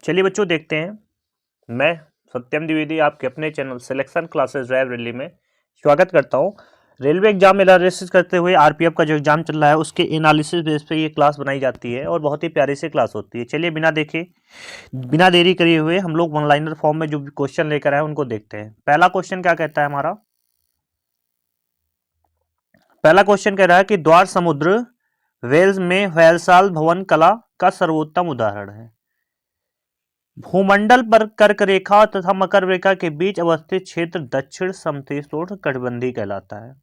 चलिए बच्चों देखते हैं। मैं सत्यम द्विवेदी आपके अपने channel selection classes drive rally में स्वागत करता हूं। रेलवे एग्जाम एनालिसिस करते हुए आरपीएफ का जो एग्जाम चल रहा है उसके एनालिसिस बेस पे ये क्लास बनाई जाती है और बहुत ही प्यारी सी क्लास होती है। चलिए बिना देरी करे हुए हम लोग वन लाइनर फॉर्म में जो भी क्वेश्चन लेकर आए उनको देखते हैं। पहला क्वेश्चन क्या कहता है हमारा? पहला क्वेश्चन कह रहा है कि द्वार समुद्र वेल्स में वेलसाल भवन कला का सर्वोत्तम उदाहरण है। भूमंडल पर कर्क रेखा तथा मकर रेखा के बीच अवस्थित क्षेत्र दक्षिण समशीतोष्ण कटिबंधीय कहलाता है।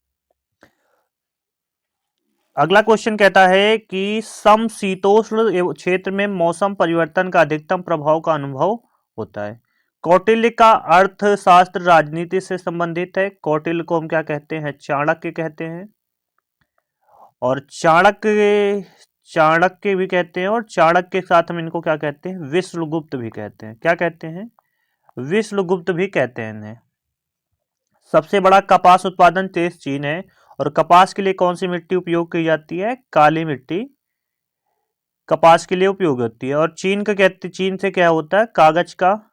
अगला क्वेश्चन कहता है कि समशीतोष्ण क्षेत्र में मौसम परिवर्तन का अधिकतम प्रभाव का अनुभव होता है। कौटिल्य का अर्थशास्त्र राजनीति से संबंधित है। कौटिल्य को हम क्या कहते हैं? चाणक्य कहते हैं। और चाणक्य भी कहते हैं और चाणक्य के साथ हम इनको क्या कहते हैं? विष्णुगुप्त भी कहते हैं। क्या कहते हैं? विष्णुगुप्त भी कहते हैं इन्हें। सबसे बड़ा कपास उत्पादन देश चीन है और कपास के लिए कौन सी मिट्टी उपयोग की जाती है? काली मिट्टी कपास के लिए उपयोग होती है। और चीन से क्या होता है? कागज का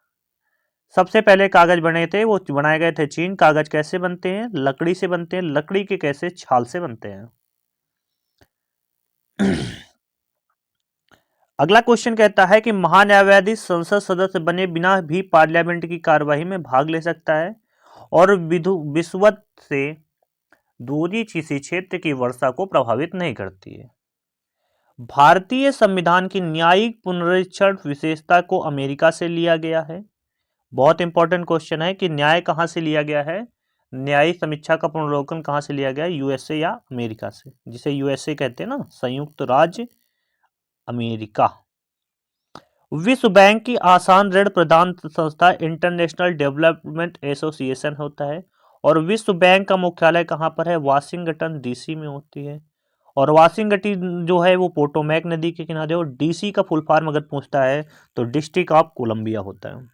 सबसे पहले कागज बने थे वो बनाए गए थे चीन। कागज कैसे बनते हैं? लकड़ी से बनते हैं। लकड़ी के कैसे? छाल से बनते हैं। अगला क्वेश्चन कहता है कि महान्यायवादी संसद सदस्य बने बिना भी पार्लियामेंट की कार्यवाही में भाग ले सकता है और विषुवत से दूरी किसी क्षेत्र की वर्षा को प्रभावित नहीं करती है। भारतीय संविधान की न्यायिक पुनरीक्षण विशेषता को अमेरिका से लिया गया है। बहुत इंपॉर्टेंट क्वेश्चन है कि न्याय कहां से लिया गया है? न्यायिक समीक्षा का पुनर्लोकन कहां से लिया गया है? यूएसए या अमेरिका से, जिसे यूएसए कहते हैं ना, संयुक्त राज्य अमेरिका। विश्व बैंक की आसान ऋण प्रदान संस्था इंटरनेशनल डेवलपमेंट एसोसिएशन होता है। और विश्व बैंक का मुख्यालय कहाँ पर है? वाशिंगटन डीसी में होती है। और वाशिंगटन जो है वो पोटोमैक नदी के किनारे। और डीसी का फुल फॉर्म अगर पूछता है तो डिस्ट्रिक्ट ऑफ कोलंबिया होता है।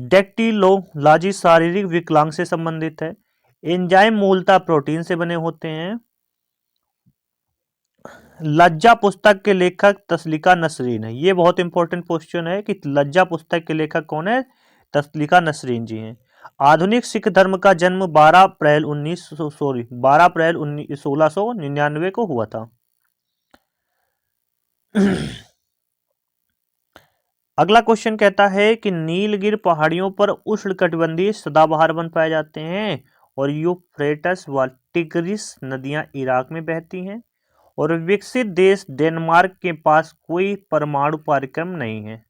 डेक्टिलोलॉजी शारीरिक विकलांग से संबंधित है। एंजाइम मूलतः प्रोटीन से बने होते हैं। लज्जा पुस्तक के लेखक तस्लिका नसरीन है। ये बहुत इंपॉर्टेंट क्वेश्चन है कि लज्जा पुस्तक के लेखक कौन है? तस्लिका नसरीन जी हैं। आधुनिक सिख धर्म का जन्म 12 अप्रैल 1699 को हुआ था। अगला क्वेश्चन कहता है कि नीलगिरी पहाड़ियों पर उष्णकटिबंधीय सदाबहार वन पाए जाते हैं और यूफ्रेटस व टिग्रिस नदियां इराक में बहती हैं। और विकसित देश डेनमार्क के पास कोई परमाणु कार्यक्रम नहीं है।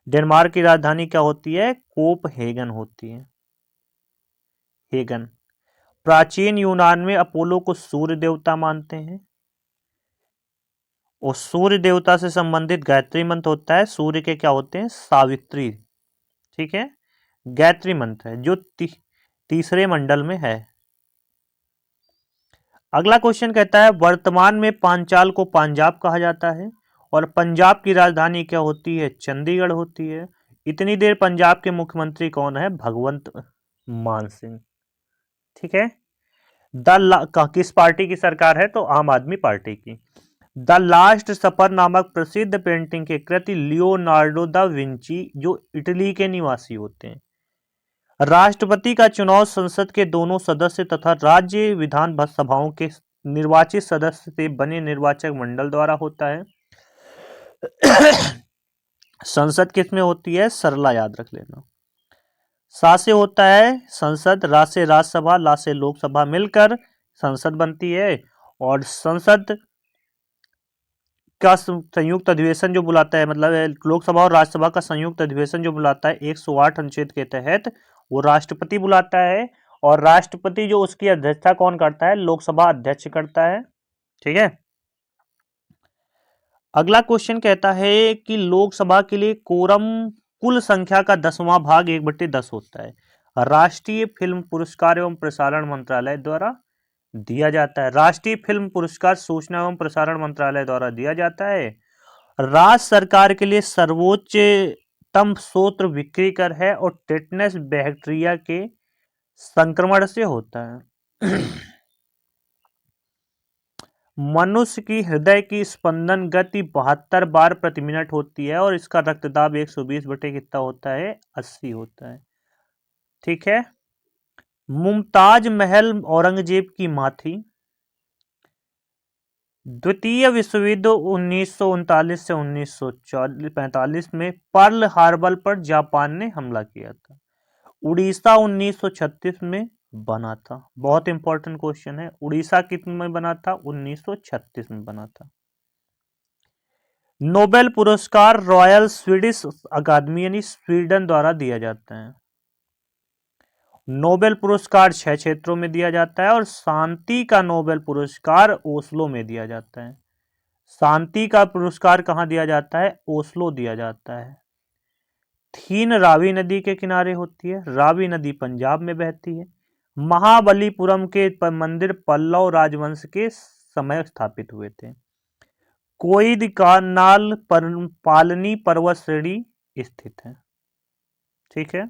डेनमार्क की राजधानी क्या होती है? कोपहेगन होती है। हेगन। प्राचीन यूनान में अपोलो को सूर्य देवता मानते हैं और सूर्य देवता से संबंधित गायत्री मंत्र होता है। सूर्य के क्या होते हैं? सावित्री। ठीक है, गायत्री मंत्र है जो तीसरे मंडल में है। अगला क्वेश्चन कहता है वर्तमान में पांचाल को पंजाब कहा जाता है और पंजाब की राजधानी क्या होती है? चंडीगढ़ होती है। इतनी देर पंजाब के मुख्यमंत्री कौन है? भगवंत मान सिंह। ठीक है। किस पार्टी की सरकार है? तो आम आदमी पार्टी की। द लास्ट सफर नामक प्रसिद्ध पेंटिंग के कृति लियोनार्डो दा विंची जो इटली के निवासी होते हैं। राष्ट्रपति का चुनाव संसद के दोनों सदस्य तथा राज्य विधान सभाओं के निर्वाचित सदस्य से बने निर्वाचक मंडल द्वारा होता है। संसद किस में होती है? सरला, याद रख लेना। सा से होता है संसद, रा से राज्यसभा, ला से लोकसभा, मिलकर संसद बनती है। और संसद का संयुक्त अधिवेशन जो बुलाता है, मतलब लोकसभा और राज्यसभा का संयुक्त अधिवेशन जो बुलाता है 108 अनुच्छेद के तहत, वो राष्ट्रपति बुलाता है। और राष्ट्रपति जो उसकी अध्यक्षता कौन करता है? लोकसभा अध्यक्ष करता है। ठीक है। अगला क्वेश्चन कहता है कि लोकसभा के लिए कोरम कुल संख्या का 10वां भाग 1/10 होता है। राष्ट्रीय फिल्म पुरस्कार एवं प्रसारण मंत्रालय द्वारा दिया जाता है। राष्ट्रीय फिल्म पुरस्कार सूचना एवं प्रसारण मंत्रालय द्वारा दिया जाता है। राज्य सरकार के लिए सर्वोच्चतम स्रोत बिक्री कर है और टेटनस बैक्टीरिया के संक्रमण से होता है। मनुष्य की हृदय की स्पंदन गति 72 बार प्रति मिनट होती है और इसका रक्तदाब 120 बटे कितना होता है, 80 होता है। ठीक है। मुमताज महल औरंगजेब की मां थी। द्वितीय विश्व युद्ध 1939 से 1945 में पर्ल हार्बर पर जापान ने हमला किया था। उड़ीसा 1936 में बना था। बहुत इंपॉर्टेंट क्वेश्चन है। उड़ीसा कितने में बना था, 1936 में बना था। नोबेल पुरस्कार रॉयल स्वीडिश अकादमी यानी स्वीडन द्वारा दिया जाता है। नोबेल पुरस्कार 6 क्षेत्रों में दिया जाता है और शांति का नोबेल पुरस्कार ओस्लो में दिया जाता है। शांति का पुरस्कार कहां दिया जाता है, ओस्लो दिया जाता है। थीन रावी नदी के किनारे होती है। रावी नदी पंजाब में बहती है। महाबलीपुरम के मंदिर पल्लव राजवंश के समय स्थापित हुए थे। कोइद कानाल पालनी पर्वत श्रेणी स्थित है। ठीक है।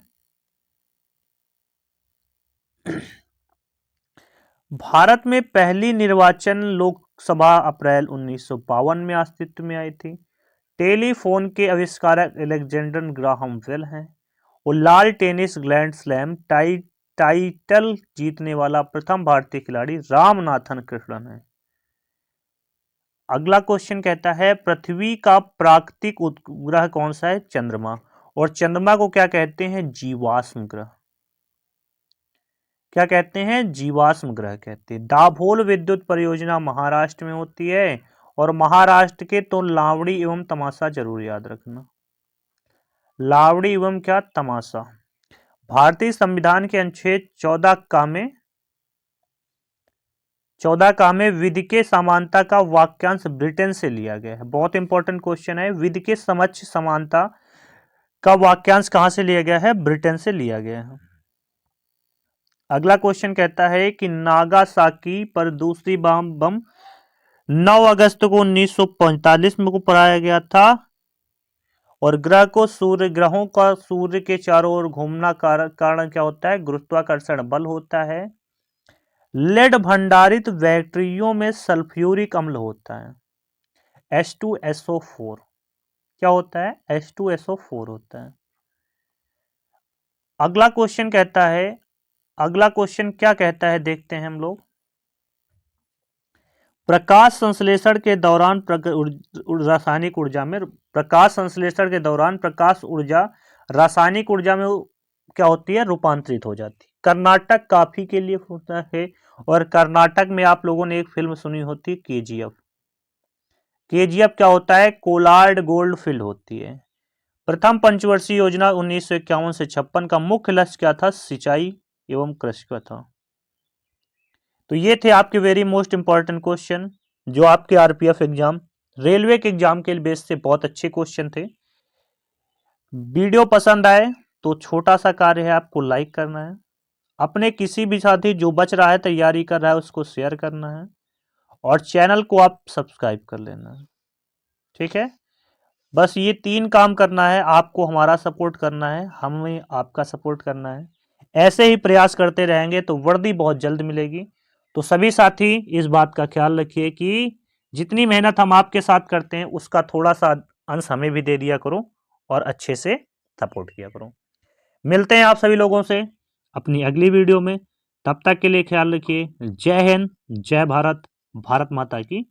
भारत में पहली निर्वाचन लोकसभा अप्रैल 1952 में अस्तित्व में आई थी। टेलीफोन के आविष्कारक अलेक्जेंडर ग्राहम बेल हैं और लाल टेनिस ग्रैंड स्लैम टाइटल जीतने वाला प्रथम भारतीय खिलाड़ी रामनाथन कृष्णन है। अगला क्वेश्चन कहता है पृथ्वी का प्राकृतिक उपग्रह कौन सा है, चंद्रमा। और चंद्रमा को क्या कहते हैं, जीवाश्म ग्रह। क्या कहते हैं, जीवाश्म ग्रह कहते हैं। दाभोल विद्युत परियोजना महाराष्ट्र में होती है और महाराष्ट्र के तो लावड़ी एवं तमाशा जरूर याद रखना। लावड़ी एवं क्या, तमाशा। भारतीय संविधान के अनुच्छेद 14 का में विधि के समानता का वाक्यांश ब्रिटेन से लिया गया है। बहुत इंपॉर्टेंट क्वेश्चन है। विधि के समक्ष समानता का वाक्यांश कहां से लिया गया है, ब्रिटेन से लिया गया है। अगला क्वेश्चन कहता है कि नागासाकी पर दूसरी बम 9 अगस्त को 1945 में को पढ़ाया गया था और ग्रहों का सूर्य के चारों ओर घूमना कारण क्या होता है, गुरुत्वाकर्षण बल होता है। लेड भंडारित बैटरियों में सल्फ्यूरिक अम्ल होता है, H2SO4। क्या होता है, H2SO4 होता है। अगला क्वेश्चन क्या कहता है, देखते हैं हम लोग। प्रकाश संश्लेषण के दौरान रासायनिक ऊर्जा में प्रकाश ऊर्जा रासायनिक ऊर्जा में क्या होती है, रूपांतरित हो जाती है। कर्नाटक काफी के लिए होता है और कर्नाटक में आप लोगों ने एक फिल्म सुनी होती है, केजीएफ। केजीएफ क्या होता है, कोलार्ड गोल्ड फील्ड होती है। प्रथम पंचवर्षीय योजना 1951 से 56 का मुख्य लक्ष्य क्या था, सिंचाई एवं कृषि का था। तो ये थे आपके वेरी मोस्ट इंपॉर्टेंट क्वेश्चन जो आपके आरपीएफ एग्जाम, रेलवे के एग्जाम के बेस से बहुत अच्छे क्वेश्चन थे। वीडियो पसंद आए तो छोटा सा कार्य है, आपको लाइक करना है। अपने किसी भी साथी जो बच रहा है, तैयारी कर रहा है, उसको शेयर करना है और चैनल को आप सब्सक्राइब कर लेना है। ठीक है, बस ये 3 काम करना है। आपको हमारा सपोर्ट करना है, हमें आपका सपोर्ट करना है। ऐसे ही प्रयास करते रहेंगे तो वर्दी बहुत जल्द मिलेगी। तो सभी साथी इस बात का ख्याल रखिए कि जितनी मेहनत हम आपके साथ करते हैं उसका थोड़ा सा अंश हमें भी दे दिया करो और अच्छे से सपोर्ट किया करो। मिलते हैं आप सभी लोगों से अपनी अगली वीडियो में। तब तक के लिए ख्याल रखिए। जय हिंद, जय भारत, भारत माता की